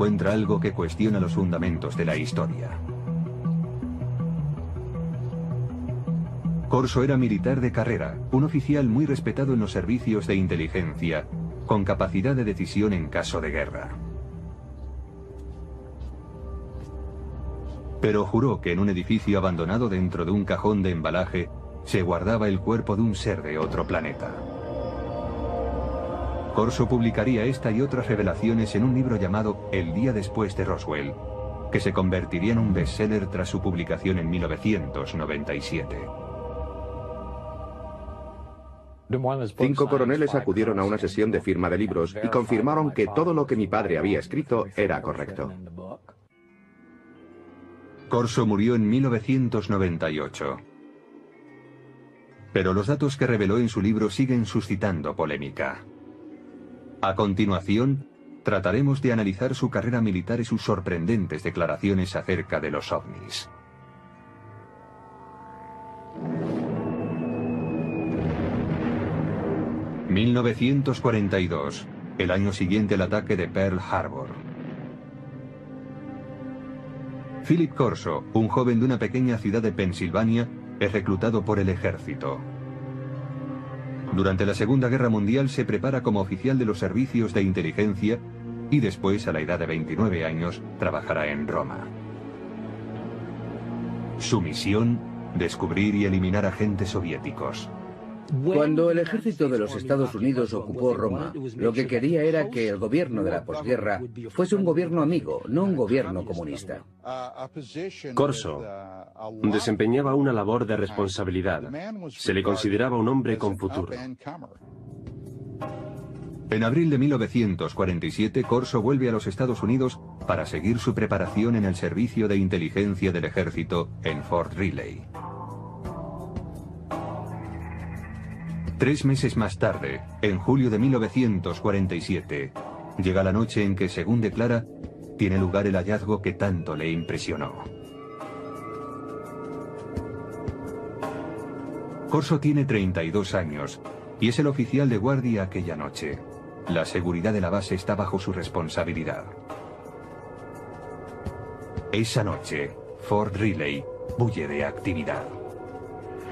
encuentra algo que cuestiona los fundamentos de la historia. Corso era militar de carrera, un oficial muy respetado en los servicios de inteligencia, con capacidad de decisión en caso de guerra. Pero juró que en un edificio abandonado dentro de un cajón de embalaje se guardaba el cuerpo de un ser de otro planeta. Corso publicaría esta y otras revelaciones en un libro llamado El día después de Roswell, que se convertiría en un bestseller tras su publicación en 1997. 5 coroneles acudieron a una sesión de firma de libros y confirmaron que todo lo que mi padre había escrito era correcto. Corso murió en 1998. Pero los datos que reveló en su libro siguen suscitando polémica. A continuación, trataremos de analizar su carrera militar y sus sorprendentes declaraciones acerca de los ovnis. ...1942, el año siguiente al ataque de Pearl Harbor. Philip Corso, un joven de una pequeña ciudad de Pensilvania, es reclutado por el ejército. Durante la Segunda Guerra Mundial se prepara como oficial de los servicios de inteligencia y después, a la edad de 29 años, trabajará en Roma. Su misión: descubrir y eliminar agentes soviéticos. Cuando el ejército de los Estados Unidos ocupó Roma, lo que quería era que el gobierno de la posguerra fuese un gobierno amigo, no un gobierno comunista. Corso desempeñaba una labor de responsabilidad. Se le consideraba un hombre con futuro. En abril de 1947, Corso vuelve a los Estados Unidos para seguir su preparación en el servicio de inteligencia del ejército en Fort Riley. 3 meses más tarde, en julio de 1947, llega la noche en que, según declara, tiene lugar el hallazgo que tanto le impresionó. Corso tiene 32 años y es el oficial de guardia aquella noche. La seguridad de la base está bajo su responsabilidad. Esa noche, Fort Riley bulle de actividad.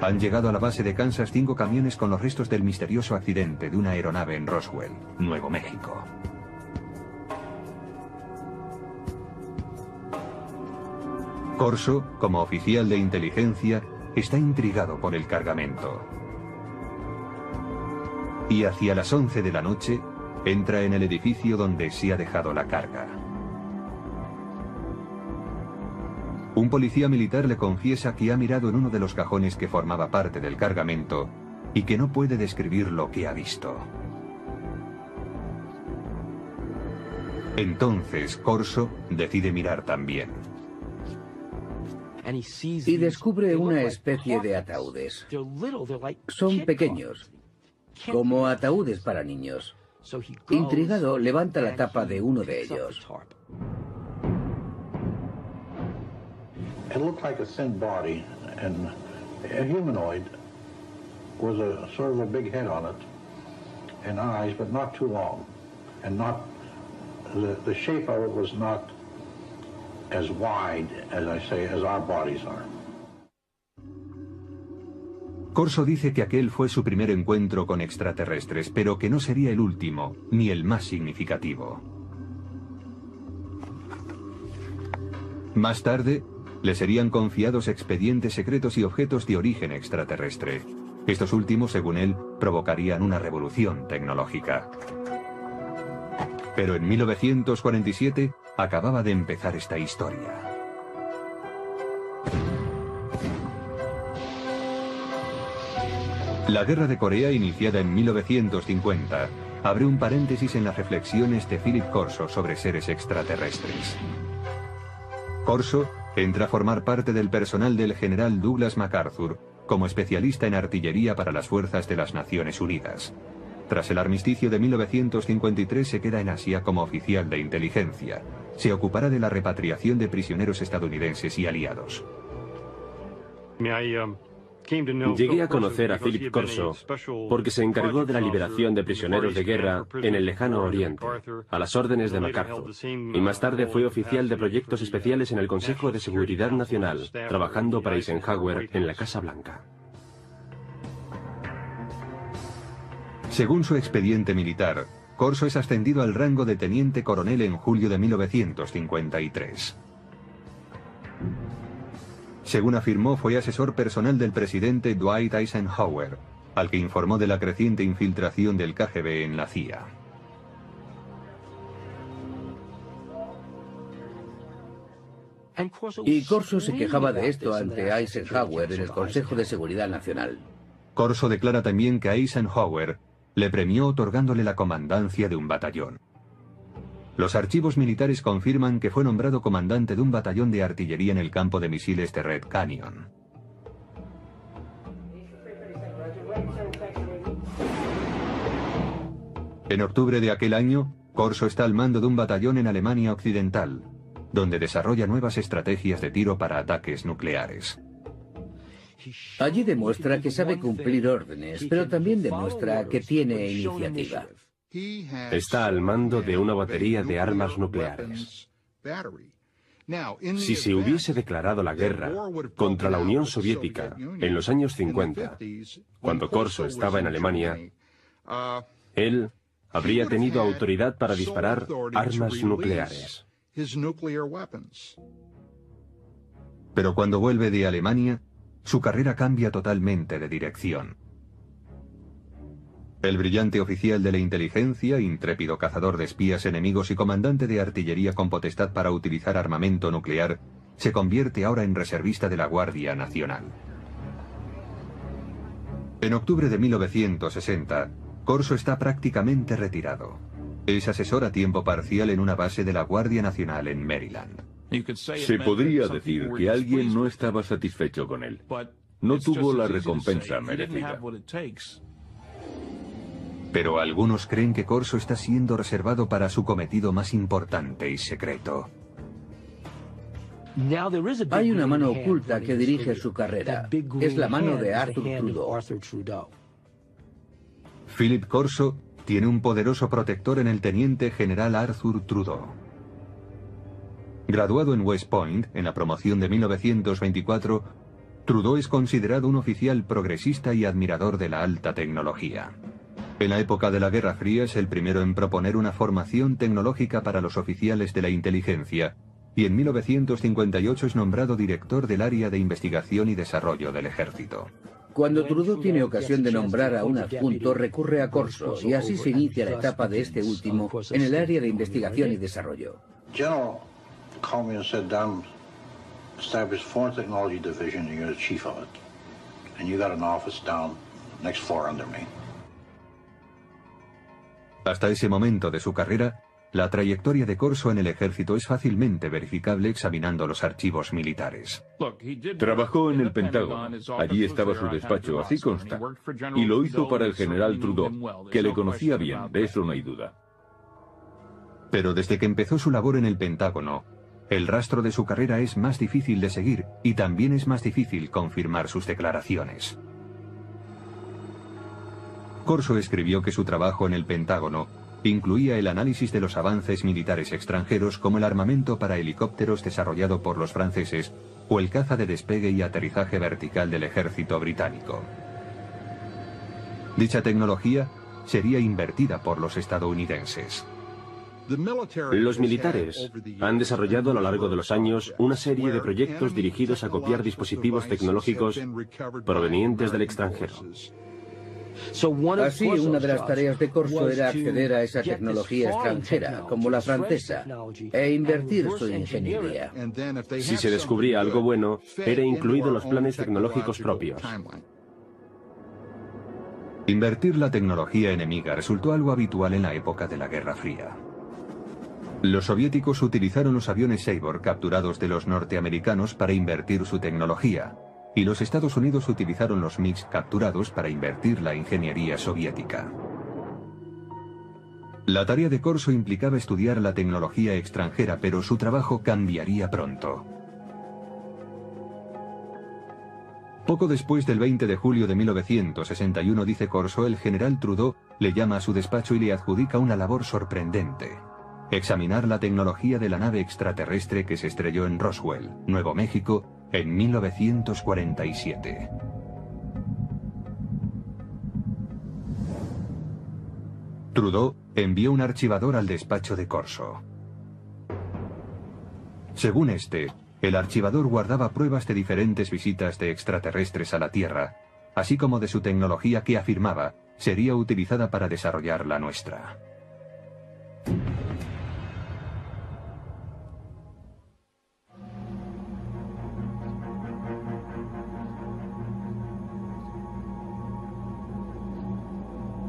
Han llegado a la base de Kansas 5 camiones con los restos del misterioso accidente de una aeronave en Roswell, Nuevo México. Corso, como oficial de inteligencia, está intrigado por el cargamento. Y hacia las 11 de la noche, entra en el edificio donde se ha dejado la carga. Un policía militar le confiesa que ha mirado en uno de los cajones que formaba parte del cargamento y que no puede describir lo que ha visto. Entonces Corso decide mirar también. Y descubre una especie de ataúdes. Son pequeños, como ataúdes para niños. Intrigado, levanta la tapa de uno de ellos. It looked like a thin body, and a humanoid with a sort of a big head on it, and eyes, but not too long, and not the shape of it was not as wide, as I say, as our bodies are. Corso dice que aquel fue su primer encuentro con extraterrestres, pero que no sería el último, ni el más significativo. Más tarde, le serían confiados expedientes secretos y objetos de origen extraterrestre. Estos últimos, según él, provocarían una revolución tecnológica. Pero en 1947 acababa de empezar esta historia. La Guerra de Corea, iniciada en 1950, abre un paréntesis en las reflexiones de Philip Corso sobre seres extraterrestres. Corso entra a formar parte del personal del general Douglas MacArthur como especialista en artillería para las fuerzas de las Naciones Unidas. Tras el armisticio de 1953 se queda en Asia como oficial de inteligencia. Se ocupará de la repatriación de prisioneros estadounidenses y aliados. Llegué a conocer a Philip Corso porque se encargó de la liberación de prisioneros de guerra en el lejano Oriente, a las órdenes de MacArthur, y más tarde fue oficial de proyectos especiales en el Consejo de Seguridad Nacional, trabajando para Eisenhower en la Casa Blanca. Según su expediente militar, Corso es ascendido al rango de teniente coronel en julio de 1953. Según afirmó, fue asesor personal del presidente Dwight Eisenhower, al que informó de la creciente infiltración del KGB en la CIA. Y Corso se quejaba de esto ante Eisenhower en el Consejo de Seguridad Nacional. Corso declara también que Eisenhower le premió otorgándole la comandancia de un batallón. Los archivos militares confirman que fue nombrado comandante de un batallón de artillería en el campo de misiles de Red Canyon. En octubre de aquel año, Corso está al mando de un batallón en Alemania Occidental, donde desarrolla nuevas estrategias de tiro para ataques nucleares. Allí demuestra que sabe cumplir órdenes, pero también demuestra que tiene iniciativa. Está al mando de una batería de armas nucleares. Si se hubiese declarado la guerra contra la Unión Soviética en los años 50, cuando Corso estaba en Alemania, él habría tenido autoridad para disparar armas nucleares. Pero cuando vuelve de Alemania, su carrera cambia totalmente de dirección. El brillante oficial de la inteligencia, intrépido cazador de espías enemigos y comandante de artillería con potestad para utilizar armamento nuclear, se convierte ahora en reservista de la Guardia Nacional. En octubre de 1960, Corso está prácticamente retirado. Es asesor a tiempo parcial en una base de la Guardia Nacional en Maryland. Se podría decir que alguien no estaba satisfecho con él. No tuvo la recompensa merecida. Pero algunos creen que Corso está siendo reservado para su cometido más importante y secreto. Hay una mano oculta que dirige su carrera. Es la mano de Arthur Trudeau. Philip Corso tiene un poderoso protector en el teniente general Arthur Trudeau. Graduado en West Point, en la promoción de 1924, Trudeau es considerado un oficial progresista y admirador de la alta tecnología. En la época de la Guerra Fría es el primero en proponer una formación tecnológica para los oficiales de la inteligencia, y en 1958 es nombrado director del área de investigación y desarrollo del ejército. Cuando Trudeau tiene ocasión de nombrar a un adjunto, recurre a Corso, y así se inicia la etapa de este último en el área de investigación y desarrollo. General called me and said, "Don, establish Foreign Technology Division, and you're the chief of it. And you got an office down next floor under me." Hasta ese momento de su carrera, la trayectoria de Corso en el ejército es fácilmente verificable examinando los archivos militares. Trabajó en el Pentágono. Allí estaba su despacho, así consta. Y lo hizo para el general Trudeau, que le conocía bien, de eso no hay duda. Pero desde que empezó su labor en el Pentágono, el rastro de su carrera es más difícil de seguir y también es más difícil confirmar sus declaraciones. Corso escribió que su trabajo en el Pentágono incluía el análisis de los avances militares extranjeros como el armamento para helicópteros desarrollado por los franceses o el caza de despegue y aterrizaje vertical del ejército británico. Dicha tecnología sería invertida por los estadounidenses. Los militares han desarrollado a lo largo de los años una serie de proyectos dirigidos a copiar dispositivos tecnológicos provenientes del extranjero. Así, una de las tareas de Corso era acceder a esa tecnología extranjera, como la francesa, e invertir su ingeniería. Si se descubría algo bueno, era incluido en los planes tecnológicos propios. Invertir la tecnología enemiga resultó algo habitual en la época de la Guerra Fría. Los soviéticos utilizaron los aviones Sabor capturados de los norteamericanos para invertir su tecnología, y los Estados Unidos utilizaron los MiG capturados para invertir la ingeniería soviética. La tarea de Corso implicaba estudiar la tecnología extranjera, pero su trabajo cambiaría pronto. Poco después del 20 de julio de 1961, dice Corso, el general Trudeau le llama a su despacho y le adjudica una labor sorprendente: examinar la tecnología de la nave extraterrestre que se estrelló en Roswell, Nuevo México, en 1947. Trudeau envió un archivador al despacho de Corso. Según este, el archivador guardaba pruebas de diferentes visitas de extraterrestres a la Tierra, así como de su tecnología que afirmaba sería utilizada para desarrollar la nuestra.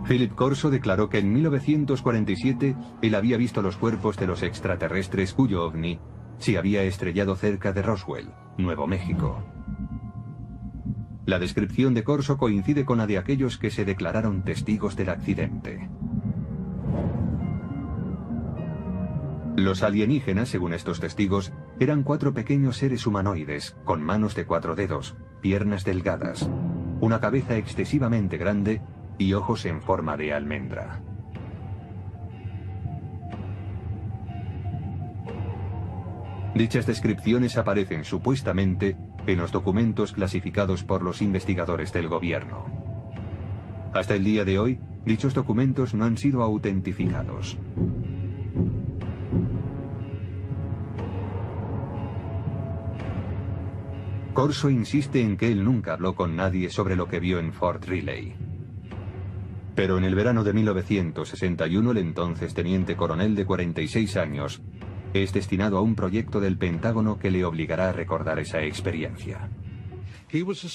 Philip Corso declaró que en 1947 él había visto los cuerpos de los extraterrestres cuyo ovni se había estrellado cerca de Roswell, Nuevo México. La descripción de Corso coincide con la de aquellos que se declararon testigos del accidente. Los alienígenas, según estos testigos, eran 4 pequeños seres humanoides, con manos de 4 dedos, piernas delgadas, una cabeza excesivamente grande y ojos en forma de almendra. Dichas descripciones aparecen supuestamente en los documentos clasificados por los investigadores del gobierno. Hasta el día de hoy, dichos documentos no han sido autentificados. Corso insiste en que él nunca habló con nadie sobre lo que vio en Fort Riley. Pero en el verano de 1961, el entonces teniente coronel de 46 años es destinado a un proyecto del Pentágono que le obligará a recordar esa experiencia.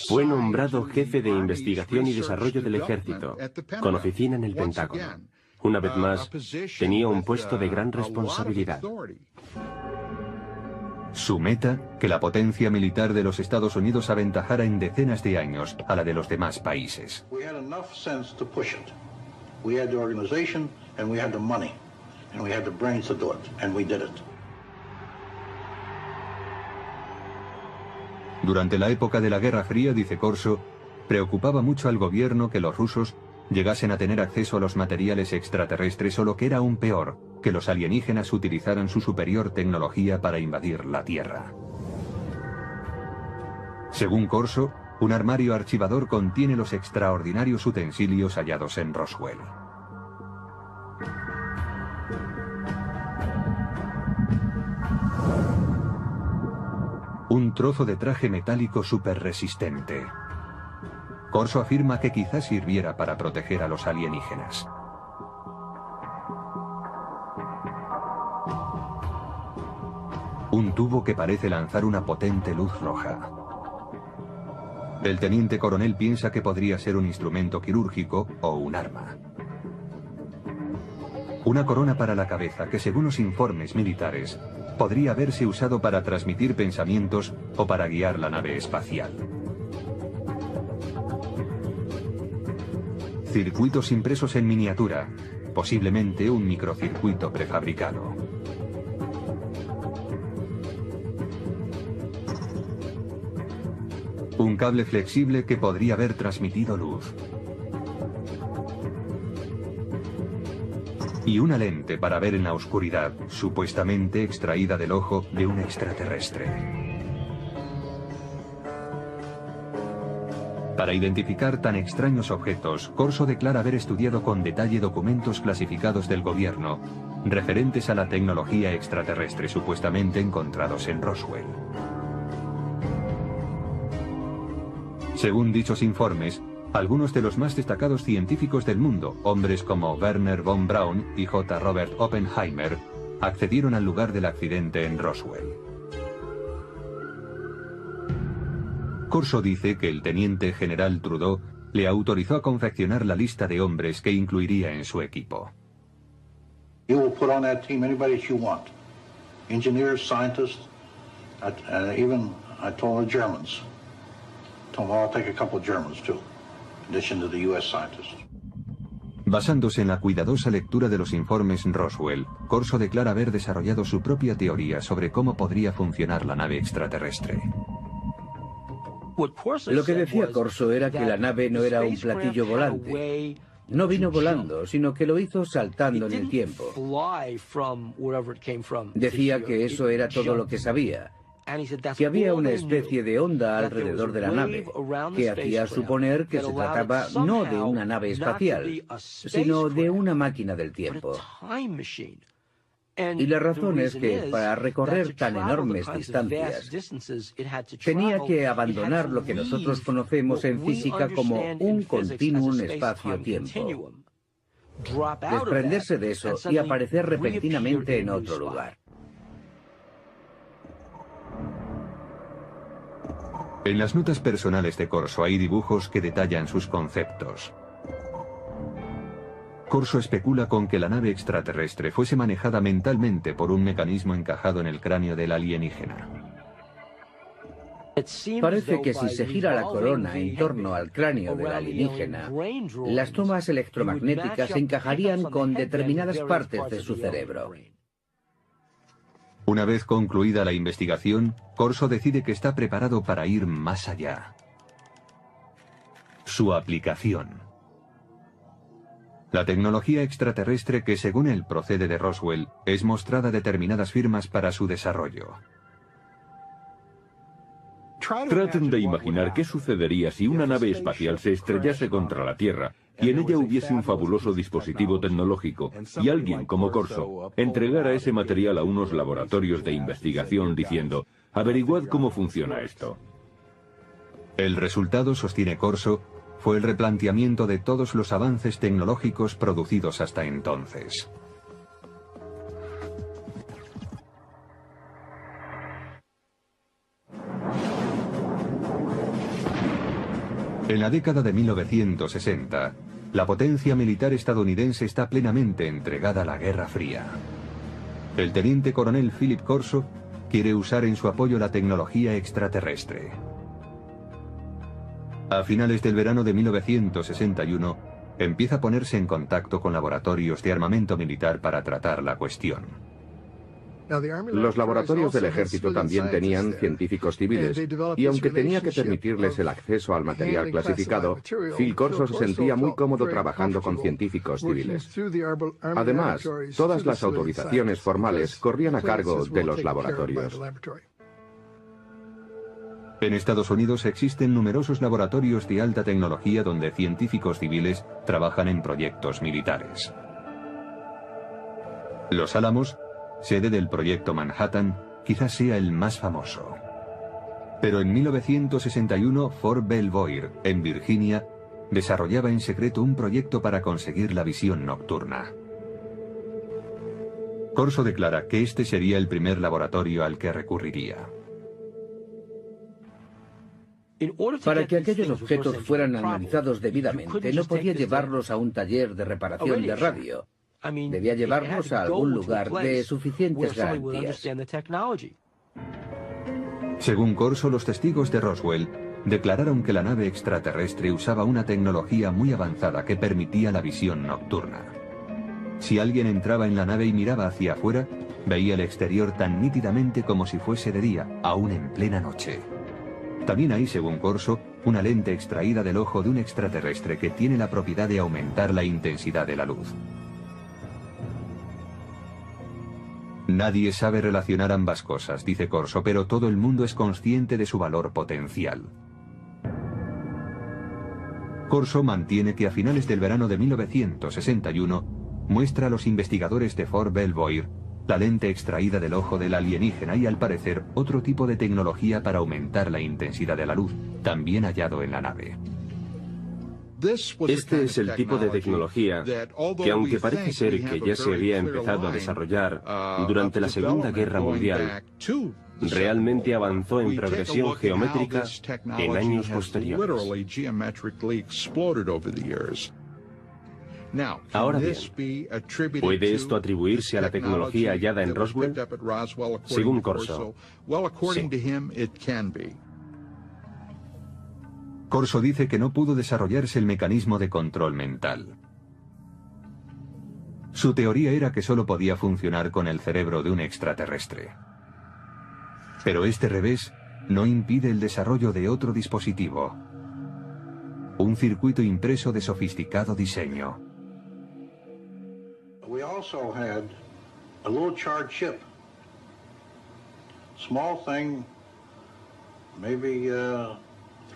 Fue nombrado jefe de investigación y desarrollo del ejército, con oficina en el Pentágono. Una vez más, tenía un puesto de gran responsabilidad. Su meta, que la potencia militar de los Estados Unidos aventajara en decenas de años a la de los demás países. Durante la época de la Guerra Fría, dice Corso, preocupaba mucho al gobierno que los rusos llegasen a tener acceso a los materiales extraterrestres o, lo que era aún peor, que los alienígenas utilizaran su superior tecnología para invadir la Tierra. Según Corso, un armario archivador contiene los extraordinarios utensilios hallados en Roswell. Un trozo de traje metálico superresistente. Corso afirma que quizás sirviera para proteger a los alienígenas. Un tubo que parece lanzar una potente luz roja. El teniente coronel piensa que podría ser un instrumento quirúrgico o un arma. Una corona para la cabeza que, según los informes militares, podría haberse usado para transmitir pensamientos o para guiar la nave espacial. Circuitos impresos en miniatura, posiblemente un microcircuito prefabricado. Un cable flexible que podría haber transmitido luz. Y una lente para ver en la oscuridad, supuestamente extraída del ojo de un extraterrestre. Para identificar tan extraños objetos, Corso declara haber estudiado con detalle documentos clasificados del gobierno referentes a la tecnología extraterrestre supuestamente encontrados en Roswell. Según dichos informes, algunos de los más destacados científicos del mundo, hombres como Werner von Braun y J. Robert Oppenheimer, accedieron al lugar del accidente en Roswell. Corso dice que el teniente general Trudeau le autorizó a confeccionar la lista de hombres que incluiría en su equipo. You will put on that team anybody that you want. Engineers, scientists, even I told the Germans. Told them I'll take a couple of Germans too, in addition to the US scientists. Basándose en la cuidadosa lectura de los informes Roswell, Corso declara haber desarrollado su propia teoría sobre cómo podría funcionar la nave extraterrestre. Lo que decía Corso era que la nave no era un platillo volante. No vino volando, sino que lo hizo saltando en el tiempo. Decía que eso era todo lo que sabía, que había una especie de onda alrededor de la nave, que hacía suponer que se trataba no de una nave espacial, sino de una máquina del tiempo. Y la razón es que para recorrer tan enormes distancias, tenía que abandonar lo que nosotros conocemos en física como un continuum espacio-tiempo, desprenderse de eso y aparecer repentinamente en otro lugar. En las notas personales de Corso hay dibujos que detallan sus conceptos. Corso especula con que la nave extraterrestre fuese manejada mentalmente por un mecanismo encajado en el cráneo del alienígena. Parece que si se gira la corona en torno al cráneo del alienígena, las tomas electromagnéticas encajarían con determinadas partes de su cerebro. Una vez concluida la investigación, Corso decide que está preparado para ir más allá. Su aplicación. La tecnología extraterrestre que, según él, procede de Roswell, es mostrada a determinadas firmas para su desarrollo. Traten de imaginar qué sucedería si una nave espacial se estrellase contra la Tierra y en ella hubiese un fabuloso dispositivo tecnológico y alguien como Corso entregara ese material a unos laboratorios de investigación diciendo: averiguad cómo funciona esto. El resultado, sostiene Corso, fue el replanteamiento de todos los avances tecnológicos producidos hasta entonces. En la década de 1960, la potencia militar estadounidense está plenamente entregada a la Guerra Fría. El teniente coronel Philip Corso quiere usar en su apoyo la tecnología extraterrestre. A finales del verano de 1961, empieza a ponerse en contacto con laboratorios de armamento militar para tratar la cuestión. Los laboratorios del ejército también tenían científicos civiles, y aunque tenía que permitirles el acceso al material clasificado, Phil Corso se sentía muy cómodo trabajando con científicos civiles. Además, todas las autorizaciones formales corrían a cargo de los laboratorios. En Estados Unidos existen numerosos laboratorios de alta tecnología donde científicos civiles trabajan en proyectos militares. Los Álamos, sede del proyecto Manhattan, quizás sea el más famoso. Pero en 1961, Fort Belvoir, en Virginia, desarrollaba en secreto un proyecto para conseguir la visión nocturna. Corso declara que este sería el primer laboratorio al que recurriría. Para que aquellos objetos fueran analizados debidamente, no podía llevarlos a un taller de reparación de radio. Debía llevarlos a algún lugar de suficientes garantías. Según Corso, los testigos de Roswell declararon que la nave extraterrestre usaba una tecnología muy avanzada que permitía la visión nocturna. Si alguien entraba en la nave y miraba hacia afuera, veía el exterior tan nítidamente como si fuese de día, aún en plena noche. También hay, según Corso, una lente extraída del ojo de un extraterrestre que tiene la propiedad de aumentar la intensidad de la luz. Nadie sabe relacionar ambas cosas, dice Corso, pero todo el mundo es consciente de su valor potencial. Corso mantiene que a finales del verano de 1961 muestra a los investigadores de Fort Belvoir la lente extraída del ojo del alienígena y, al parecer, otro tipo de tecnología para aumentar la intensidad de la luz, también hallado en la nave. Este es el tipo de tecnología que, aunque parece ser que ya se había empezado a desarrollar durante la Segunda Guerra Mundial, realmente avanzó en progresión geométrica en años posteriores. Ahora bien, ¿puede esto atribuirse a la tecnología hallada en Roswell? Según Corso, sí. Corso dice que no pudo desarrollarse el mecanismo de control mental. Su teoría era que solo podía funcionar con el cerebro de un extraterrestre. Pero este revés no impide el desarrollo de otro dispositivo. Un circuito impreso de sofisticado diseño. We also had a little charred chip. Small thing, maybe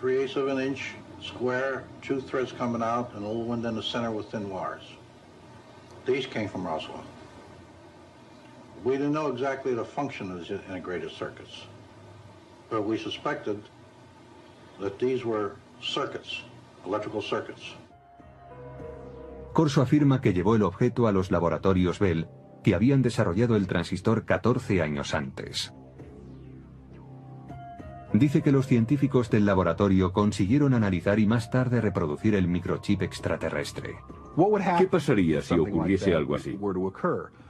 3/8 of an inch square, 2 threads coming out, and a little one in the center with thin wires. These came from Roswell. We didn't know exactly the function of these integrated circuits, but we suspected that these were circuits, electrical circuits. Corso afirma que llevó el objeto a los laboratorios Bell, que habían desarrollado el transistor 14 años antes. Dice que los científicos del laboratorio consiguieron analizar y más tarde reproducir el microchip extraterrestre. ¿Qué pasaría si ocurriese algo así?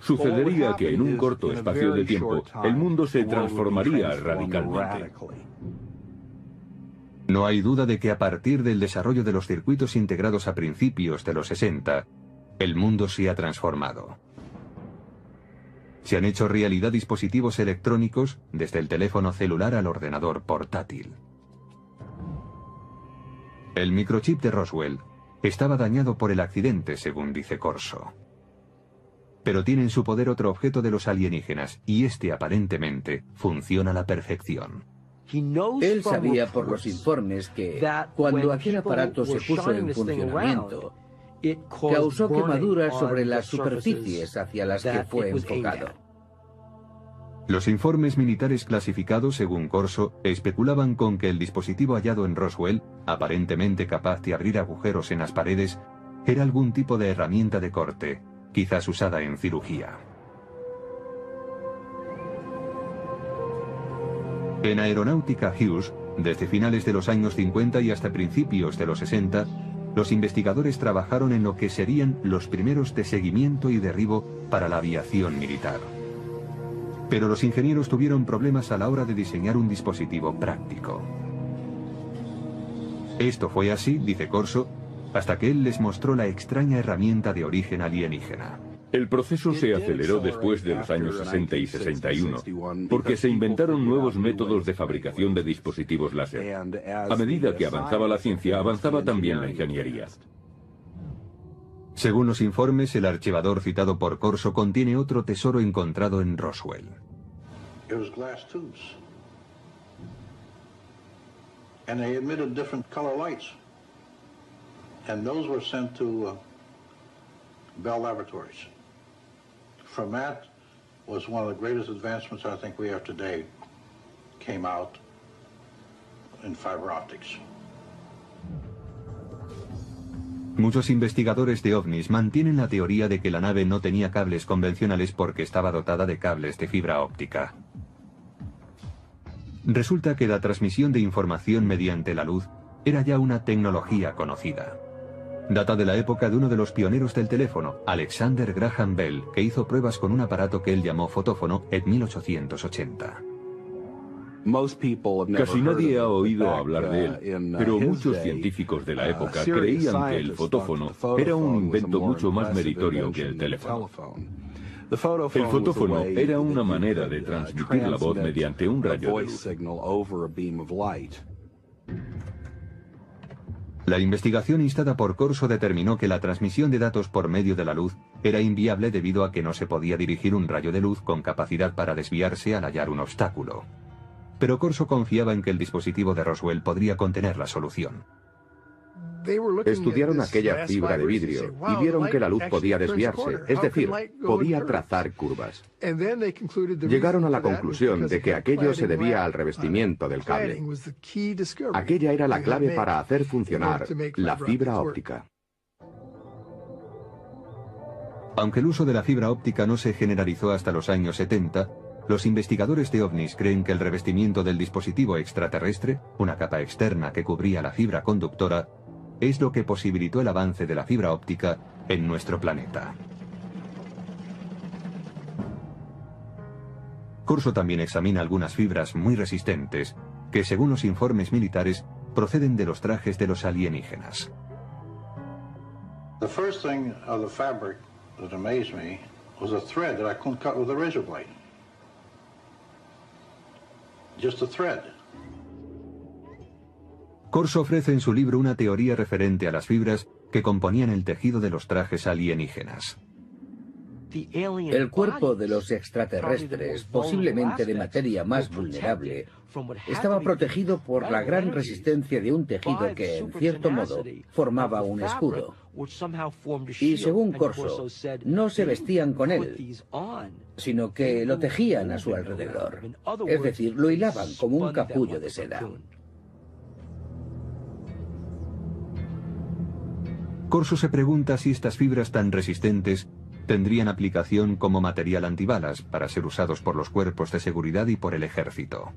Sucedería que en un corto espacio de tiempo el mundo se transformaría radicalmente. No hay duda de que a partir del desarrollo de los circuitos integrados a principios de los 60, el mundo se ha transformado. Se han hecho realidad dispositivos electrónicos desde el teléfono celular al ordenador portátil. El microchip de Roswell estaba dañado por el accidente, según dice Corso. Pero tiene en su poder otro objeto de los alienígenas, y este aparentemente funciona a la perfección. Él sabía por los informes que cuando aquel aparato se puso en funcionamiento, causó quemaduras sobre las superficies hacia las que fue enfocado. Los informes militares clasificados, según Corso, especulaban con que el dispositivo hallado en Roswell, aparentemente capaz de abrir agujeros en las paredes, era algún tipo de herramienta de corte, quizás usada en cirugía. En Aeronáutica Hughes, desde finales de los años 50 y hasta principios de los 60, los investigadores trabajaron en lo que serían los primeros de seguimiento y derribo para la aviación militar. Pero los ingenieros tuvieron problemas a la hora de diseñar un dispositivo práctico. Esto fue así, dice Corso, hasta que él les mostró la extraña herramienta de origen alienígena. El proceso se aceleró después de los años 60 y 61, porque se inventaron nuevos métodos de fabricación de dispositivos láser. A medida que avanzaba la ciencia, avanzaba también la ingeniería. Según los informes, el archivador citado por Corso contiene otro tesoro encontrado en Roswell. It was glass tubes. And they emitted different color lights. And those were sent to Bell Laboratories. From that was one of the greatest advancements I think we have today came out in fiber optics. Muchos investigadores de ovnis mantienen la teoría de que la nave no tenía cables convencionales porque estaba dotada de cables de fibra óptica. Resulta que la transmisión de información mediante la luz era ya una tecnología conocida. Data de la época de uno de los pioneros del teléfono, Alexander Graham Bell, que hizo pruebas con un aparato que él llamó fotófono en 1880. Casi nadie ha oído hablar de él, pero muchos científicos de la época creían que el fotófono era un invento mucho más meritorio que el teléfono. El fotófono era una manera de transmitir la voz mediante un rayo de luz. La investigación instada por Corso determinó que la transmisión de datos por medio de la luz era inviable debido a que no se podía dirigir un rayo de luz con capacidad para desviarse al hallar un obstáculo. Pero Corso confiaba en que el dispositivo de Roswell podría contener la solución. Estudiaron aquella fibra de vidrio y vieron que la luz podía desviarse, es decir, podía trazar curvas. Llegaron a la conclusión de que aquello se debía al revestimiento del cable. Aquella era la clave para hacer funcionar la fibra óptica. Aunque el uso de la fibra óptica no se generalizó hasta los años 70, los investigadores de ovnis creen que el revestimiento del dispositivo extraterrestre, una capa externa que cubría la fibra conductora, es lo que posibilitó el avance de la fibra óptica en nuestro planeta. Corso también examina algunas fibras muy resistentes que, según los informes militares, proceden de los trajes de los alienígenas. The first thing of the fabric that amazed me was a thread that I couldn't cut with a razor blade. Just a thread. Corso ofrece en su libro una teoría referente a las fibras que componían el tejido de los trajes alienígenas. El cuerpo de los extraterrestres, posiblemente de materia más vulnerable, estaba protegido por la gran resistencia de un tejido que, en cierto modo, formaba un escudo. Y según Corso, no se vestían con él, sino que lo tejían a su alrededor. Es decir, lo hilaban como un capullo de seda. Corso se pregunta si estas fibras tan resistentes tendrían aplicación como material antibalas para ser usados por los cuerpos de seguridad y por el ejército.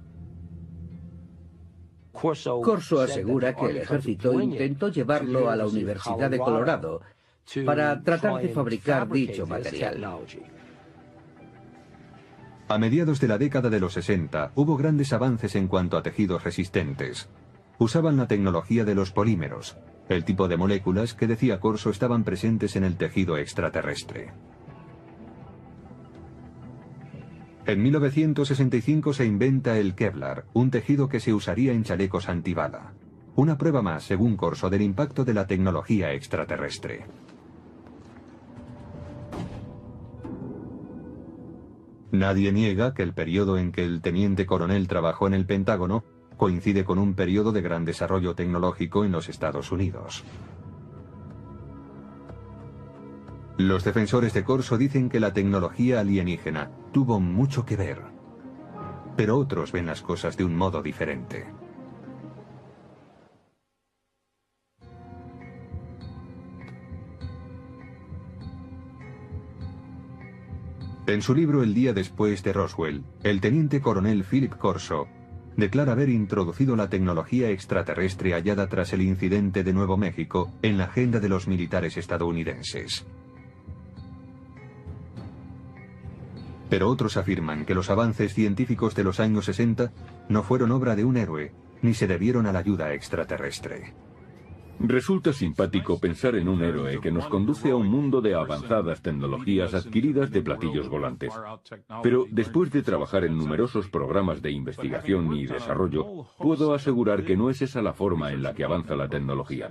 Corso asegura que el ejército intentó llevarlo a la Universidad de Colorado para tratar de fabricar dicho material. A mediados de la década de los 60 hubo grandes avances en cuanto a tejidos resistentes. Usaban la tecnología de los polímeros, el tipo de moléculas que, decía Corso, estaban presentes en el tejido extraterrestre. En 1965 se inventa el Kevlar, un tejido que se usaría en chalecos antibala. Una prueba más, según Corso, del impacto de la tecnología extraterrestre. Nadie niega que el periodo en que el teniente coronel trabajó en el Pentágono coincide con un periodo de gran desarrollo tecnológico en los Estados Unidos. Los defensores de Corso dicen que la tecnología alienígena tuvo mucho que ver, pero otros ven las cosas de un modo diferente. En su libro El día después de Roswell, el teniente coronel Philip Corso declara haber introducido la tecnología extraterrestre hallada tras el incidente de Nuevo México en la agenda de los militares estadounidenses. Pero otros afirman que los avances científicos de los años 60 no fueron obra de un héroe, ni se debieron a la ayuda extraterrestre. Resulta simpático pensar en un héroe que nos conduce a un mundo de avanzadas tecnologías adquiridas de platillos volantes. Pero después de trabajar en numerosos programas de investigación y desarrollo, puedo asegurar que no es esa la forma en la que avanza la tecnología.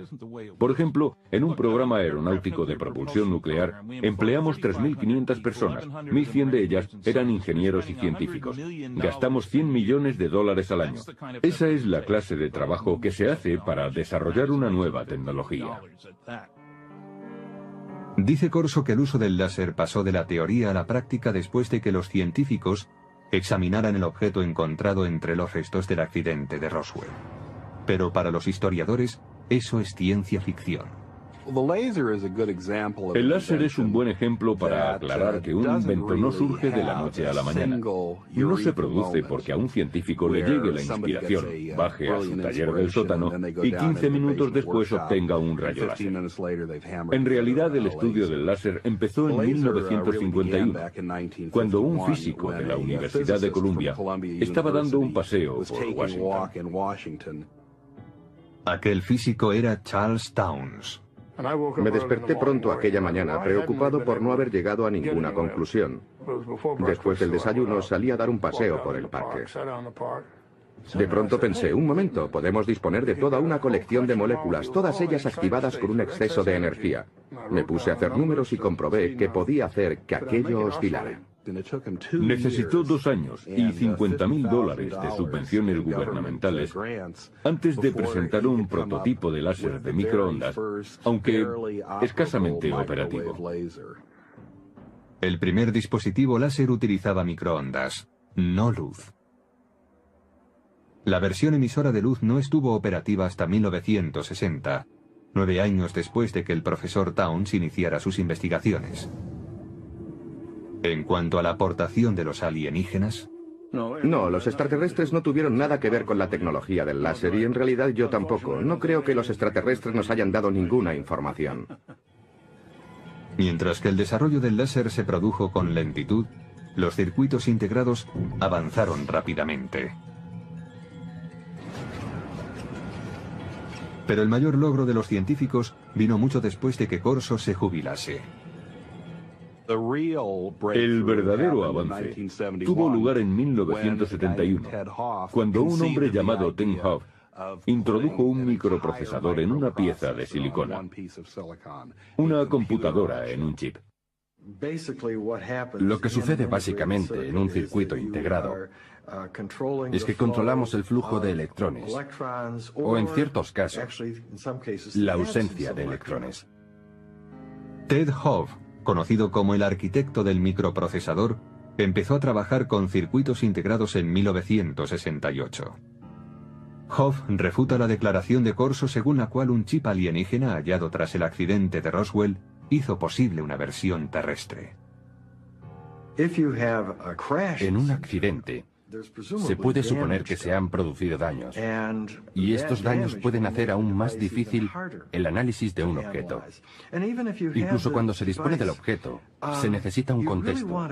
Por ejemplo, en un programa aeronáutico de propulsión nuclear, empleamos 3.500 personas, 1.100 de ellas eran ingenieros y científicos. Gastamos $100 millones al año. Esa es la clase de trabajo que se hace para desarrollar una nueva tecnología. Dice Corso que el uso del láser pasó de la teoría a la práctica después de que los científicos examinaran el objeto encontrado entre los restos del accidente de Roswell. Pero para los historiadores, eso es ciencia ficción. El láser es un buen ejemplo para aclarar que un invento no surge de la noche a la mañana. No se produce porque a un científico le llegue la inspiración, baje a su taller del sótano y 15 minutos después obtenga un rayo láser. En realidad, el estudio del láser empezó en 1951, cuando un físico de la Universidad de Columbia estaba dando un paseo por Washington. Aquel físico era Charles Townes. Me desperté pronto aquella mañana, preocupado por no haber llegado a ninguna conclusión. Después del desayuno salí a dar un paseo por el parque. De pronto pensé, un momento, podemos disponer de toda una colección de moléculas, todas ellas activadas por un exceso de energía. Me puse a hacer números y comprobé que podía hacer que aquello oscilara. Necesitó 2 años y $50.000 de subvenciones gubernamentales antes de presentar un prototipo de láser de microondas, aunque escasamente operativo. El primer dispositivo láser utilizaba microondas, no luz. La versión emisora de luz no estuvo operativa hasta 1960, 9 años después de que el profesor Townes iniciara sus investigaciones. En cuanto a la aportación de los alienígenas... No, los extraterrestres no tuvieron nada que ver con la tecnología del láser y en realidad yo tampoco. No creo que los extraterrestres nos hayan dado ninguna información. Mientras que el desarrollo del láser se produjo con lentitud, los circuitos integrados avanzaron rápidamente. Pero el mayor logro de los científicos vino mucho después de que Corso se jubilase. El verdadero avance tuvo lugar en 1971, cuando un hombre llamado Tim Hoff introdujo un microprocesador en una pieza de silicona, una computadora en un chip. Lo que sucede básicamente en un circuito integrado es que controlamos el flujo de electrones, o en ciertos casos, la ausencia de electrones. Ted Hove, conocido como el arquitecto del microprocesador, empezó a trabajar con circuitos integrados en 1968. Hove refuta la declaración de Corso según la cual un chip alienígena hallado tras el accidente de Roswell hizo posible una versión terrestre. En un accidente, se puede suponer que se han producido daños, y estos daños pueden hacer aún más difícil el análisis de un objeto. Incluso cuando se dispone del objeto, se necesita un contexto.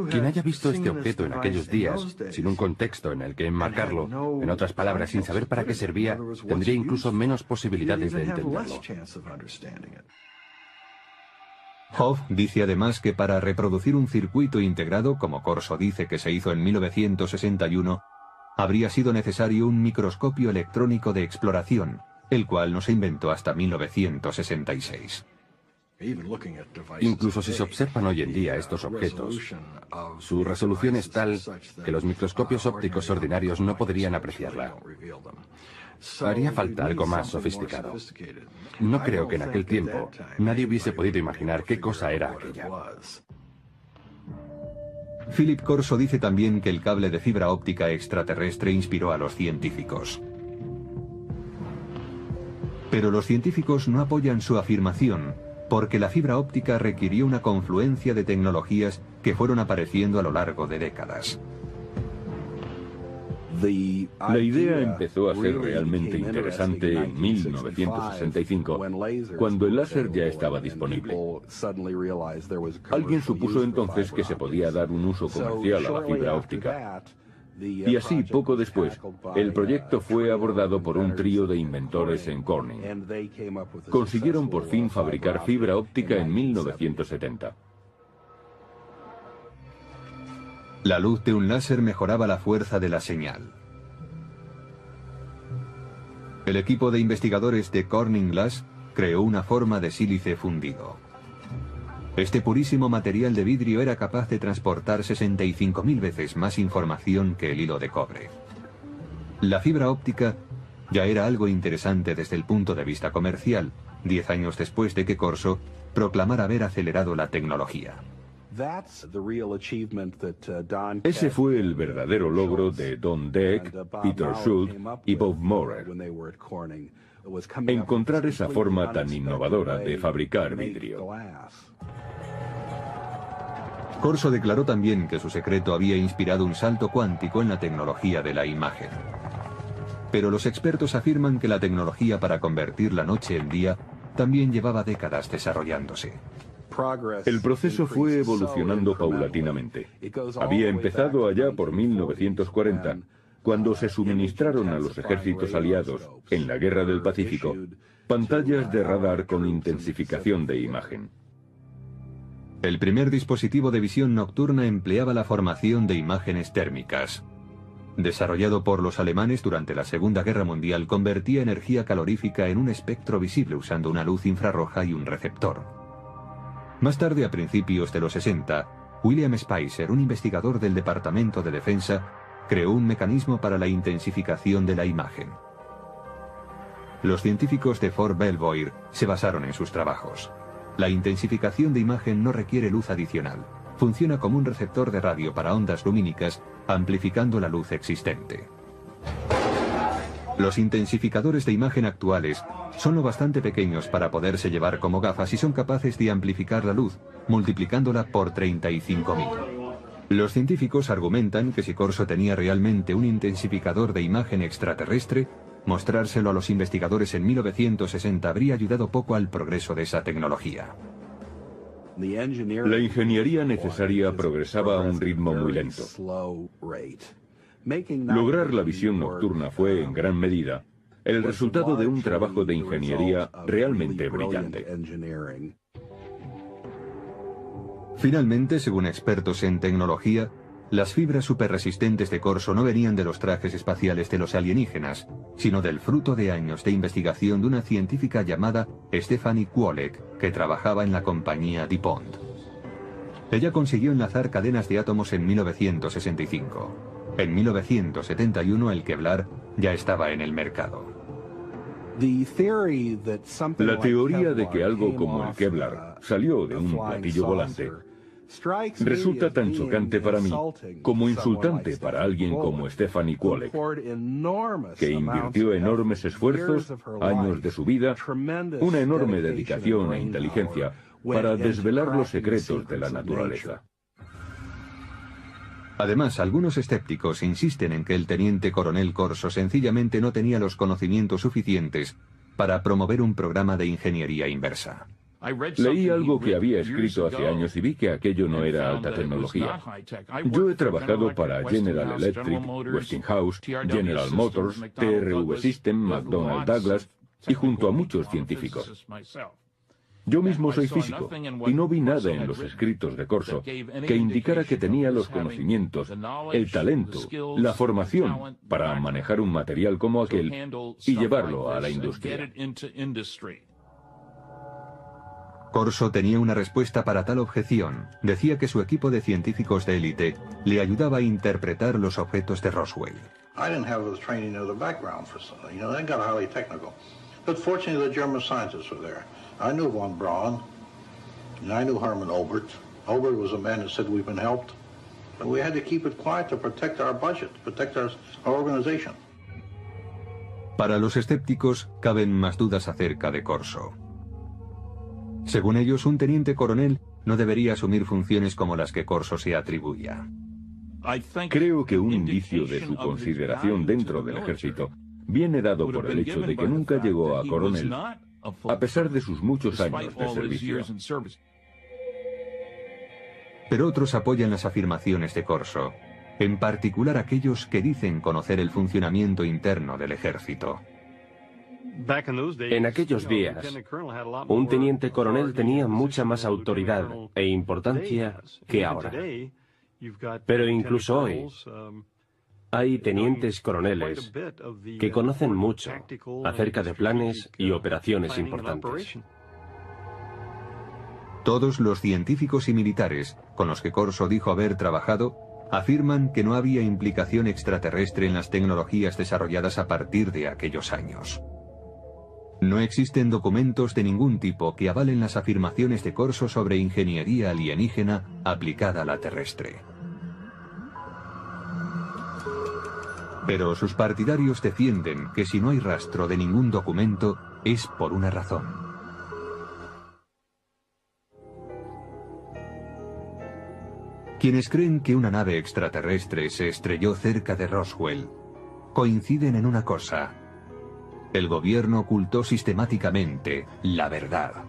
Quien haya visto este objeto en aquellos días, sin un contexto en el que enmarcarlo, en otras palabras, sin saber para qué servía, tendría incluso menos posibilidades de entenderlo. Hove dice además que para reproducir un circuito integrado, como Corso dice que se hizo en 1961, habría sido necesario un microscopio electrónico de exploración, el cual no se inventó hasta 1966. Incluso si se observan hoy en día estos objetos, su resolución es tal que los microscopios ópticos ordinarios no podrían apreciarla. Haría falta algo más sofisticado. No creo que en aquel tiempo nadie hubiese podido imaginar qué cosa era aquella. Philip Corso dice también que el cable de fibra óptica extraterrestre inspiró a los científicos. Pero los científicos no apoyan su afirmación, porque la fibra óptica requirió una confluencia de tecnologías que fueron apareciendo a lo largo de décadas. La idea empezó a ser realmente interesante en 1965, cuando el láser ya estaba disponible. Alguien supuso entonces que se podía dar un uso comercial a la fibra óptica. Y así, poco después, el proyecto fue abordado por un trío de inventores en Corning. Consiguieron por fin fabricar fibra óptica en 1970. La luz de un láser mejoraba la fuerza de la señal. El equipo de investigadores de Corning Glass creó una forma de sílice fundido. Este purísimo material de vidrio era capaz de transportar 65.000 veces más información que el hilo de cobre. La fibra óptica ya era algo interesante desde el punto de vista comercial, 10 años después de que Corso proclamara haber acelerado la tecnología. Ese fue el verdadero logro de Don Deck, Peter Schultz y Bob Maurer. Encontrar esa forma tan innovadora de fabricar vidrio. Corso declaró también que su secreto había inspirado un salto cuántico en la tecnología de la imagen. Pero los expertos afirman que la tecnología para convertir la noche en día también llevaba décadas desarrollándose. El proceso fue evolucionando paulatinamente. Había empezado allá por 1940, cuando se suministraron a los ejércitos aliados, en la Guerra del Pacífico, pantallas de radar con intensificación de imagen. El primer dispositivo de visión nocturna empleaba la formación de imágenes térmicas. Desarrollado por los alemanes durante la Segunda Guerra Mundial, convertía energía calorífica en un espectro visible usando una luz infrarroja y un receptor. Más tarde, a principios de los 60, William Spicer, un investigador del Departamento de Defensa, creó un mecanismo para la intensificación de la imagen. Los científicos de Fort Belvoir se basaron en sus trabajos. La intensificación de imagen no requiere luz adicional. Funciona como un receptor de radio para ondas lumínicas, amplificando la luz existente. Los intensificadores de imagen actuales son lo bastante pequeños para poderse llevar como gafas y son capaces de amplificar la luz, multiplicándola por 35.000. Los científicos argumentan que si Corso tenía realmente un intensificador de imagen extraterrestre, mostrárselo a los investigadores en 1960 habría ayudado poco al progreso de esa tecnología. La ingeniería necesaria progresaba a un ritmo muy lento. Lograr la visión nocturna fue, en gran medida, el resultado de un trabajo de ingeniería realmente brillante. Finalmente, según expertos en tecnología, las fibras superresistentes de Corso no venían de los trajes espaciales de los alienígenas, sino del fruto de años de investigación de una científica llamada Stephanie Kwolek, que trabajaba en la compañía DuPont. Ella consiguió enlazar cadenas de átomos en 1965. En 1971 el Kevlar ya estaba en el mercado. La teoría de que algo como el Kevlar salió de un platillo volante resulta tan chocante para mí como insultante para alguien como Stephanie Kwolek, que invirtió enormes esfuerzos, años de su vida, una enorme dedicación e inteligencia para desvelar los secretos de la naturaleza. Además, algunos escépticos insisten en que el teniente coronel Corso sencillamente no tenía los conocimientos suficientes para promover un programa de ingeniería inversa. Leí algo que había escrito hace años y vi que aquello no era alta tecnología. Yo he trabajado para General Electric, Westinghouse, General Motors, TRV System, McDonnell Douglas y junto a muchos científicos. Yo mismo soy físico y no vi nada en los escritos de Corso que indicara que tenía los conocimientos, el talento, la formación para manejar un material como aquel y llevarlo a la industria. Corso tenía una respuesta para tal objeción. Decía que su equipo de científicos de élite le ayudaba a interpretar los objetos de Roswell. I didn't have the training or the background for some, they got highly technical. But fortunately, the German scientists were there. I knew von Braun, and I knew Hermann Obert. Obert was a man who said we've been helped. But we had to keep it quiet to protect our budget, protect our organization. Para los escépticos, caben más dudas acerca de Corso. Según ellos, un teniente coronel no debería asumir funciones como las que Corso se atribuía. Creo que un indicio de su consideración dentro del ejército viene dado por el hecho de que nunca llegó a coronel, a pesar de sus muchos años de servicio. Pero otros apoyan las afirmaciones de Corso, en particular aquellos que dicen conocer el funcionamiento interno del ejército. En aquellos días, un teniente coronel tenía mucha más autoridad e importancia que ahora. Pero incluso hoy, hay tenientes coroneles que conocen mucho acerca de planes y operaciones importantes. Todos los científicos y militares con los que Corso dijo haber trabajado afirman que no había implicación extraterrestre en las tecnologías desarrolladas a partir de aquellos años. No existen documentos de ningún tipo que avalen las afirmaciones de Corso sobre ingeniería alienígena aplicada a la terrestre. Pero sus partidarios defienden que si no hay rastro de ningún documento es por una razón. Quienes creen que una nave extraterrestre se estrelló cerca de Roswell coinciden en una cosa: el gobierno ocultó sistemáticamente la verdad.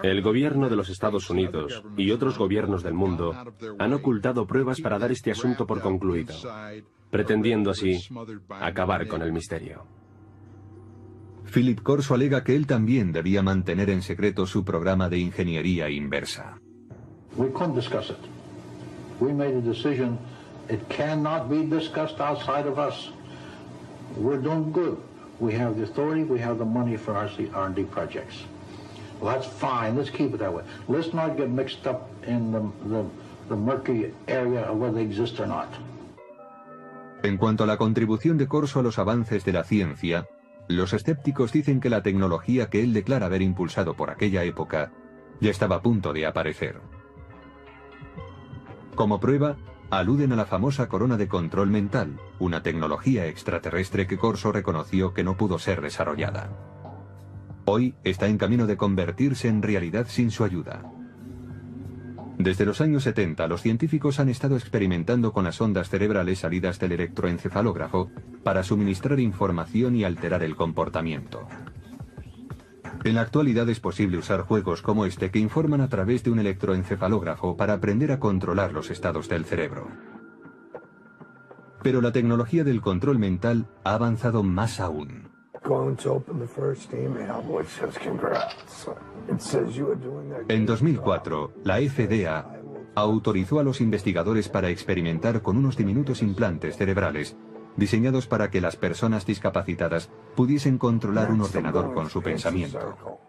El gobierno de los Estados Unidos y otros gobiernos del mundo han ocultado pruebas para dar este asunto por concluido, pretendiendo así acabar con el misterio. Philip Corso alega que él también debía mantener en secreto su programa de ingeniería inversa. We couldn't discuss it. We made a decision. It cannot be discussed outside of us. We're doing good. We have the authority, we have the money for our R&D projects. Well, that's fine. Let's keep it that way. Let's not get mixed up in the murky area of whether they exist or not. En cuanto a la contribución de Corso a los avances de la ciencia, los escépticos dicen que la tecnología que él declara haber impulsado por aquella época ya estaba a punto de aparecer. Como prueba, aluden a la famosa corona de control mental, una tecnología extraterrestre que Corso reconoció que no pudo ser desarrollada. Hoy está en camino de convertirse en realidad sin su ayuda. Desde los años 70, los científicos han estado experimentando con las ondas cerebrales salidas del electroencefalógrafo para suministrar información y alterar el comportamiento. En la actualidad es posible usar juegos como este que informan a través de un electroencefalógrafo para aprender a controlar los estados del cerebro. Pero la tecnología del control mental ha avanzado más aún. En 2004, la FDA autorizó a los investigadores para experimentar con unos diminutos implantes cerebrales, diseñados para que las personas discapacitadas pudiesen controlar un ordenador con su pensamiento.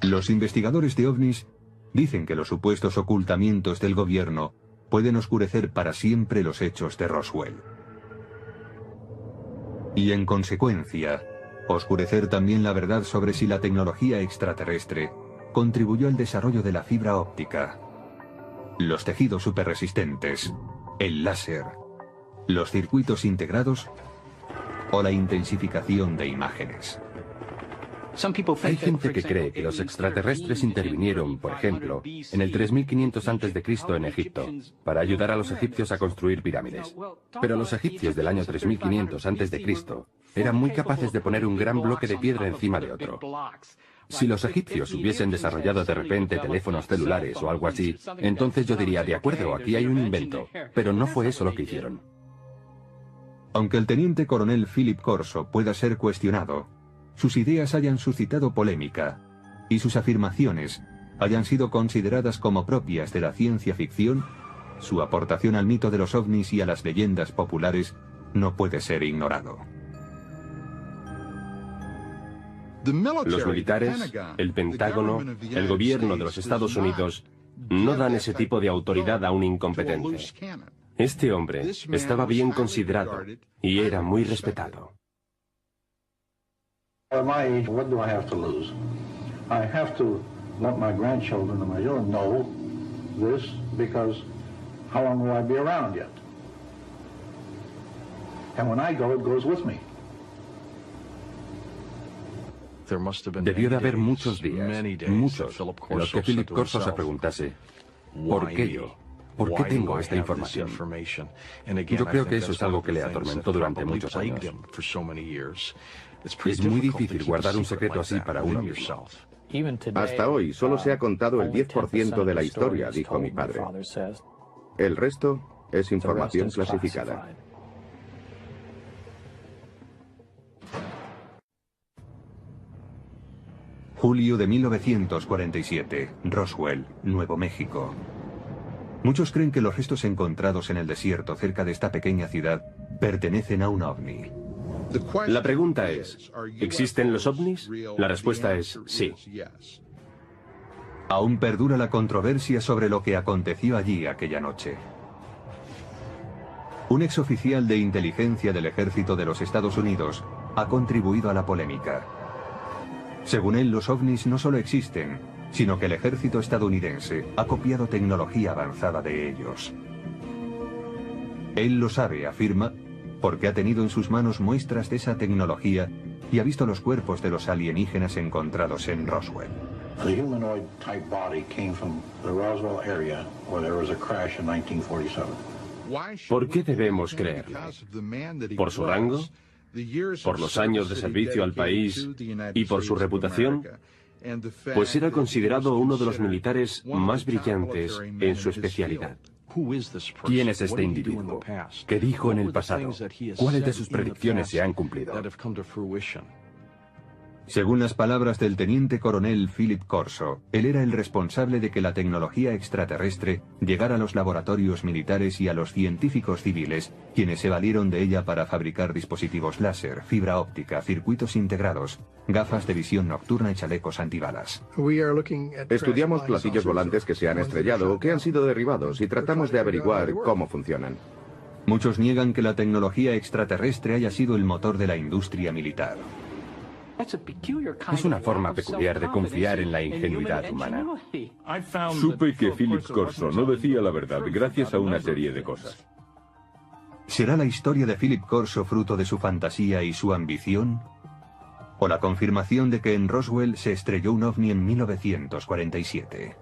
Los investigadores de ovnis dicen que los supuestos ocultamientos del gobierno pueden oscurecer para siempre los hechos de Roswell. Y en consecuencia, oscurecer también la verdad sobre si la tecnología extraterrestre contribuyó al desarrollo de la fibra óptica, los tejidos superresistentes, el láser, los circuitos integrados o la intensificación de imágenes. Hay gente que cree que los extraterrestres intervinieron, por ejemplo, en el 3500 a.C. en Egipto, para ayudar a los egipcios a construir pirámides. Pero los egipcios del año 3500 a.C. eran muy capaces de poner un gran bloque de piedra encima de otro. Si los egipcios hubiesen desarrollado de repente teléfonos celulares o algo así, entonces yo diría, de acuerdo, aquí hay un invento. Pero no fue eso lo que hicieron. Aunque el teniente coronel Philip Corso pueda ser cuestionado, sus ideas hayan suscitado polémica y sus afirmaciones hayan sido consideradas como propias de la ciencia ficción, su aportación al mito de los ovnis y a las leyendas populares no puede ser ignorado. Los militares, el Pentágono, el gobierno de los Estados Unidos no dan ese tipo de autoridad a un incompetente. Este hombre estaba bien considerado y era muy respetado. At my age, what do I have to lose? I have to let my grandchildren and my children know this, because how long will I be around yet? And when I go, it goes with me. Debió de haber muchos días, muchos, en los que Philip Corso se preguntase, ¿por qué yo? ¿Por qué tengo esta información? Yo creo que eso es algo que le atormentó durante muchos años. Es muy difícil guardar un secreto así para uno mismo. Hasta hoy solo se ha contado el 10% de la historia, dijo mi padre. El resto es información clasificada. Julio de 1947, Roswell, Nuevo México. Muchos creen que los restos encontrados en el desierto cerca de esta pequeña ciudad pertenecen a un ovni. La pregunta es, ¿existen los ovnis? La respuesta es sí. Aún perdura la controversia sobre lo que aconteció allí aquella noche. Un exoficial de inteligencia del ejército de los Estados Unidos ha contribuido a la polémica. Según él, los ovnis no solo existen, sino que el ejército estadounidense ha copiado tecnología avanzada de ellos. Él lo sabe, afirma, porque ha tenido en sus manos muestras de esa tecnología y ha visto los cuerpos de los alienígenas encontrados en Roswell. The humanoid type body came from the Roswell area where there was a crash in 1947. ¿Por qué debemos creerle? ¿Por su rango? ¿Por los años de servicio al país y por su reputación? Pues era considerado uno de los militares más brillantes en su especialidad. ¿Quién es este individuo? ¿Qué dijo en el pasado? ¿Cuáles de sus predicciones se han cumplido? Según las palabras del teniente coronel Philip Corso, él era el responsable de que la tecnología extraterrestre llegara a los laboratorios militares y a los científicos civiles, quienes se valieron de ella para fabricar dispositivos láser, fibra óptica, circuitos integrados, gafas de visión nocturna y chalecos antibalas. Estudiamos platillos volantes que se han estrellado o que han sido derribados y tratamos de averiguar cómo funcionan. Muchos niegan que la tecnología extraterrestre haya sido el motor de la industria militar. Es una forma peculiar de confiar en la ingenuidad humana. Supe que Philip Corso no decía la verdad gracias a una serie de cosas. ¿Será la historia de Philip Corso fruto de su fantasía y su ambición? ¿O la confirmación de que en Roswell se estrelló un ovni en 1947?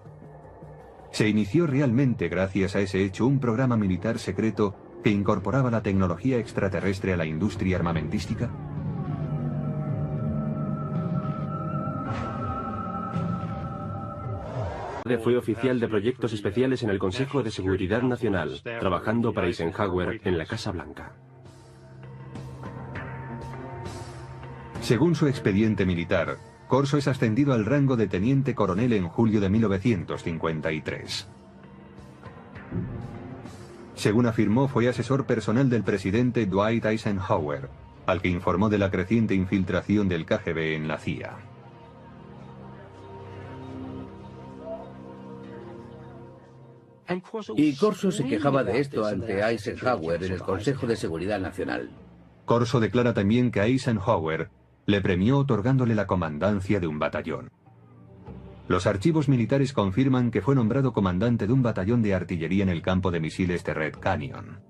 ¿Se inició realmente gracias a ese hecho un programa militar secreto que incorporaba la tecnología extraterrestre a la industria armamentística? Fue oficial de proyectos especiales en el Consejo de Seguridad Nacional, trabajando para Eisenhower en la Casa Blanca. Según su expediente militar, Corso es ascendido al rango de teniente coronel en julio de 1953. Según afirmó, fue asesor personal del presidente Dwight Eisenhower, al que informó de la creciente infiltración del KGB en la CIA. Y Corso se quejaba de esto ante Eisenhower en el Consejo de Seguridad Nacional. Corso declara también que Eisenhower le premió otorgándole la comandancia de un batallón. Los archivos militares confirman que fue nombrado comandante de un batallón de artillería en el campo de misiles de Red Canyon.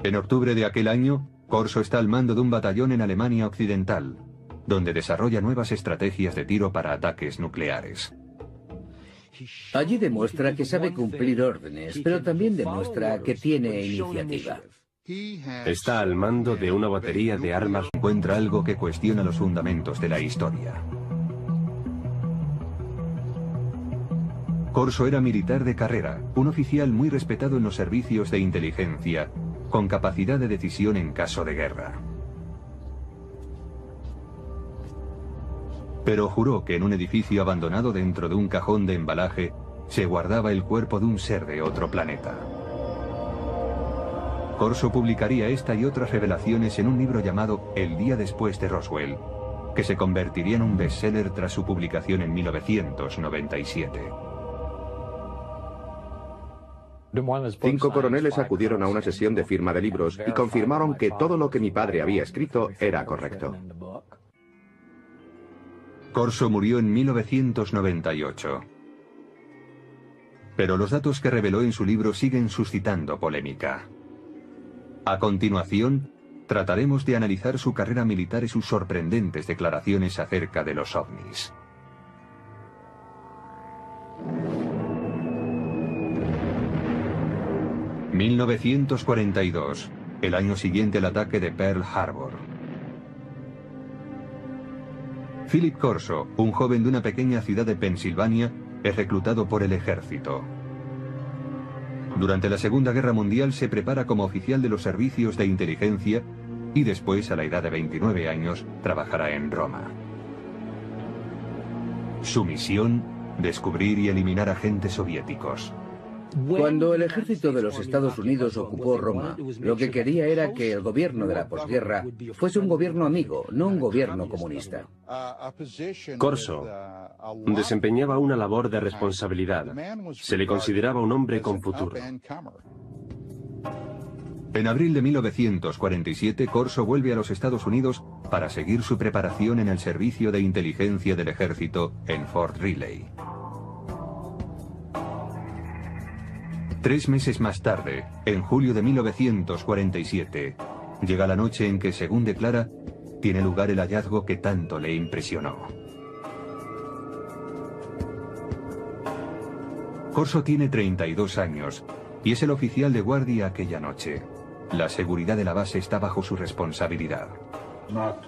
En octubre de aquel año, Corso está al mando de un batallón en Alemania Occidental, donde desarrolla nuevas estrategias de tiro para ataques nucleares. Allí demuestra que sabe cumplir órdenes, pero también demuestra que tiene iniciativa. Está al mando de una batería de armas. Encuentra algo que cuestiona los fundamentos de la historia. Corso era militar de carrera, un oficial muy respetado en los servicios de inteligencia, con capacidad de decisión en caso de guerra. Pero juró que en un edificio abandonado dentro de un cajón de embalaje se guardaba el cuerpo de un ser de otro planeta. Corso publicaría esta y otras revelaciones en un libro llamado El día después de Roswell, que se convertiría en un bestseller tras su publicación en 1997. 5 coroneles acudieron a una sesión de firma de libros y confirmaron que todo lo que mi padre había escrito era correcto. Corso murió en 1998. Pero los datos que reveló en su libro siguen suscitando polémica. A continuación, trataremos de analizar su carrera militar y sus sorprendentes declaraciones acerca de los ovnis. ...1942... el año siguiente al ataque de Pearl Harbor. Philip Corso, un joven de una pequeña ciudad de Pensilvania, es reclutado por el ejército. Durante la Segunda Guerra Mundial se prepara como oficial de los servicios de inteligencia y después, a la edad de 29 años, trabajará en Roma. Su misión: descubrir y eliminar agentes soviéticos. Cuando el ejército de los Estados Unidos ocupó Roma, lo que quería era que el gobierno de la posguerra fuese un gobierno amigo, no un gobierno comunista. Corso desempeñaba una labor de responsabilidad. Se le consideraba un hombre con futuro. En abril de 1947, Corso vuelve a los Estados Unidos para seguir su preparación en el servicio de inteligencia del ejército en Fort Riley. 3 meses más tarde, en julio de 1947, llega la noche en que, según declara, tiene lugar el hallazgo que tanto le impresionó. Corso tiene 32 años y es el oficial de guardia aquella noche. La seguridad de la base está bajo su responsabilidad. Not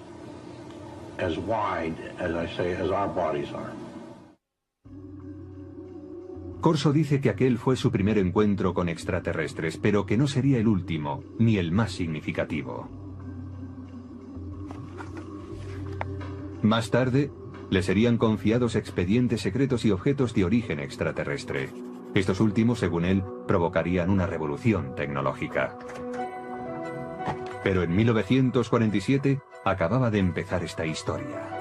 as wide, as I say, as our bodies are. Corso dice que aquel fue su primer encuentro con extraterrestres, pero que no sería el último, ni el más significativo. Más tarde, le serían confiados expedientes secretos y objetos de origen extraterrestre. Estos últimos, según él, provocarían una revolución tecnológica. Pero en 1947 acababa de empezar esta historia.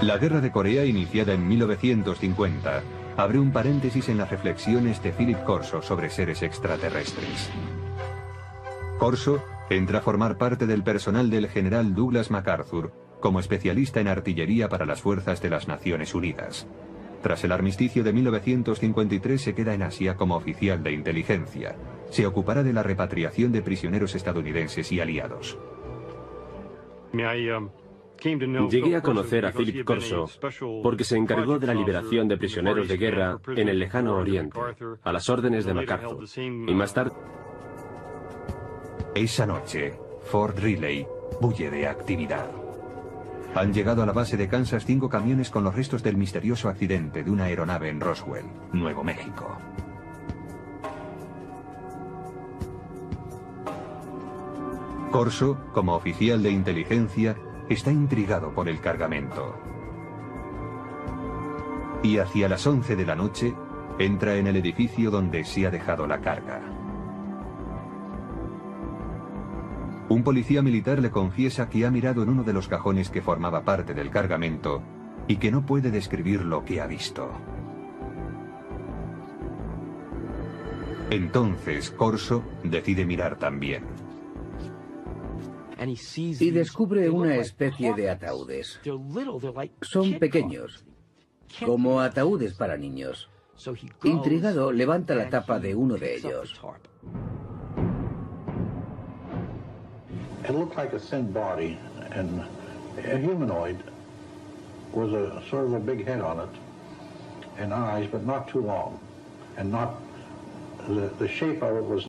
La Guerra de Corea, iniciada en 1950, abre un paréntesis en las reflexiones de Philip Corso sobre seres extraterrestres. Corso entra a formar parte del personal del general Douglas MacArthur como especialista en artillería para las fuerzas de las Naciones Unidas. Tras el armisticio de 1953 se queda en Asia como oficial de inteligencia. Se ocupará de la repatriación de prisioneros estadounidenses y aliados. Llegué a conocer a Philip Corso porque se encargó de la liberación de prisioneros de guerra en el lejano Oriente, a las órdenes de MacArthur, y más tarde... Esa noche, Fort Riley bulle de actividad. Han llegado a la base de Kansas 5 camiones con los restos del misterioso accidente de una aeronave en Roswell, Nuevo México. Corso, como oficial de inteligencia, está intrigado por el cargamento. Y hacia las 11 de la noche, entra en el edificio donde se ha dejado la carga. Un policía militar le confiesa que ha mirado en uno de los cajones que formaba parte del cargamento y que no puede describir lo que ha visto. Entonces Corso decide mirar también. Y descubre una especie de ataúdes. Son pequeños, como ataúdes para niños. Intrigado, levanta la tapa de uno de ellos. It looked like a thin body, and a humanoid with a sort of a big head on it, and eyes, but not too long, and not the shape of it was